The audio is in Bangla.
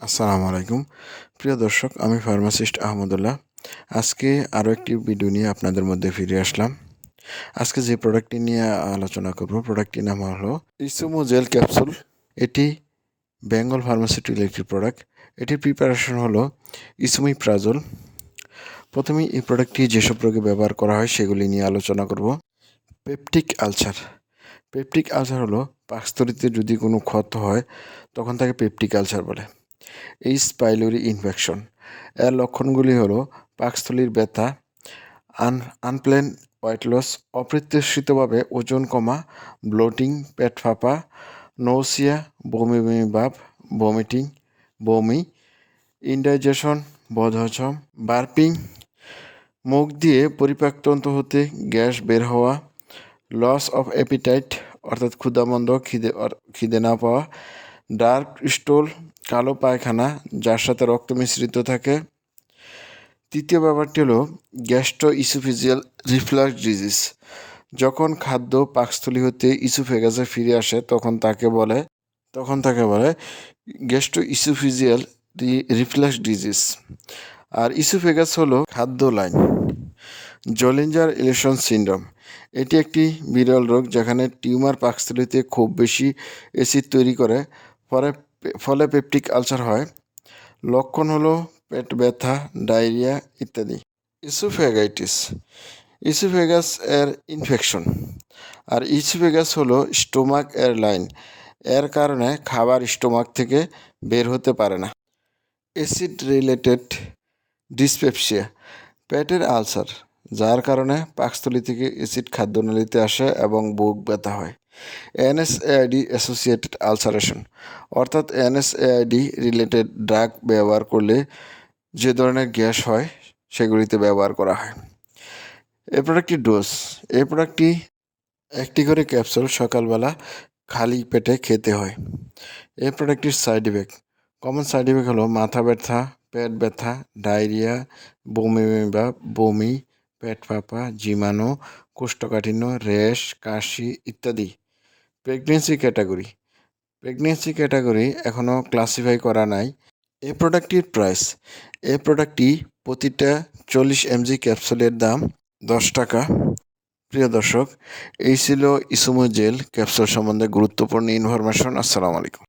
আসসালামু আলাইকুম প্রিয় দর্শক, আমি ফার্মাসিস্ট আহমদুল্লাহ। আজকে আরও একটি ভিডিও নিয়ে আপনাদের মধ্যে ফিরে আসলাম। আজকে যে প্রোডাক্টটি নিয়ে আলোচনা করব, প্রোডাক্টটির নাম হলো ইসুমো জেল ক্যাপসুল। এটি বেঙ্গল ফার্মাসিউটিক্যাল একটি প্রোডাক্ট। এটির প্রিপারেশন হলো ইসুমিপ্রাজোল। প্রথমেই এই প্রোডাক্টটি যেসব রোগে ব্যবহার করা হয় সেগুলি নিয়ে আলোচনা করব। Peptic ulcer. পেপটিক আলসার হলো পাকস্থলীতে যদি কোনো ক্ষত হয় তখন তাকে পেপটিক আলসার বলে। এইচ পাইলোরি ইনফেকশন, এর লক্ষণগুলি হলো পাকস্থলীর ব্যথা, আনপ্লেন ওয়েট লস, অপ্রত্যাশিতভাবে ওজন কমা, ব্লোটিং, পেট ফাঁপা, নৌসিয়া, বমি বমি ভাব, ভমিটিং, বমি, ইনডাইজেশন, বদহজম, বার্পিং, মুখ দিয়ে পরিপাকতন্ত্র হতে গ্যাস বের হওয়া, লস অফ অ্যাপিটাইট অর্থাৎ ক্ষুধামন্দ, খিদে না পাওয়া, ডার্ক স্টোল, কালো পায়খানা যার সাথে রক্ত মিশ্রিত থাকে। তৃতীয় ব্যাপারটি হলো গ্যাস্ট্রো ইসোফেজিয়াল রিফ্লাক্স ডিজিজ। যখন খাদ্য পাকস্থলী হতে ইসোফেগাসে ফিরে আসে তখন তাকে বলে গ্যাস্ট্রো ইসোফেজিয়াল রিফ্লাক্স ডিজিজ। আর ইসোফেগাস হলো খাদ্য লাইন। জলিঞ্জার ইলেশন সিন্ড্রোম, এটি একটি বিরল রোগ যেখানে টিউমার পাকস্থলীতে খুব বেশি অ্যাসিড তৈরি করে, ফলে পেপটিক আলসার হয়। লক্ষণ হলো পেট ব্যথা, ডায়রিয়া ইত্যাদি। ইসোফেগাইটিস, ইসোফেগাস এর ইনফেকশন। আর ইসোফেগাস হলো স্টোমাক এর লাইন, এর কারণে খাবার স্টোমাক থেকে বের হতে পারে না। অ্যাসিড রিলেটেড ডিসপেপসিয়া, পেটের আলসার যার কারণে পাকস্থলী থেকে অ্যাসিড খাদ্যনালীতে আসে এবং বুক ব্যথা হয়। এনএসএআইডি অ্যাসোসিয়েটেড আলসারেশন, অর্থাৎ এনএসএআইডি রিলেটেড ড্রাগ ব্যবহার করলে যে ধরনের গ্যাস হয় সেগুলিতে ব্যবহার করা হয়। এই প্রোডাক্টটির ডোজ, এই প্রোডাক্টটি একটি করে ক্যাপসুল সকালবেলা খালি পেটে খেতে হয়। এই প্রোডাক্টটির side effect, common side effect হলো মাথা ব্যথা, পেট ব্যথা, ডায়রিয়া, বমি বা বমি, পেট ফাঁপা, জীবাণু, কোষ্ঠকাঠিন্য, র্যাশ, কাশি ইত্যাদি। প্রেগনেন্সি ক্যাটাগরি এখনও ক্লাসিফাই করা নাই। এই প্রোডাক্টটির প্রাইস, এই প্রোডাক্টটি প্রতিটা 40 mg ক্যাপসুলের দাম 10 টাকা। প্রিয় দর্শক, এই ছিল ইসুমো জেল ক্যাপসুল সম্বন্ধে গুরুত্বপূর্ণ ইনফরমেশন। আসসালামু আলাইকুম।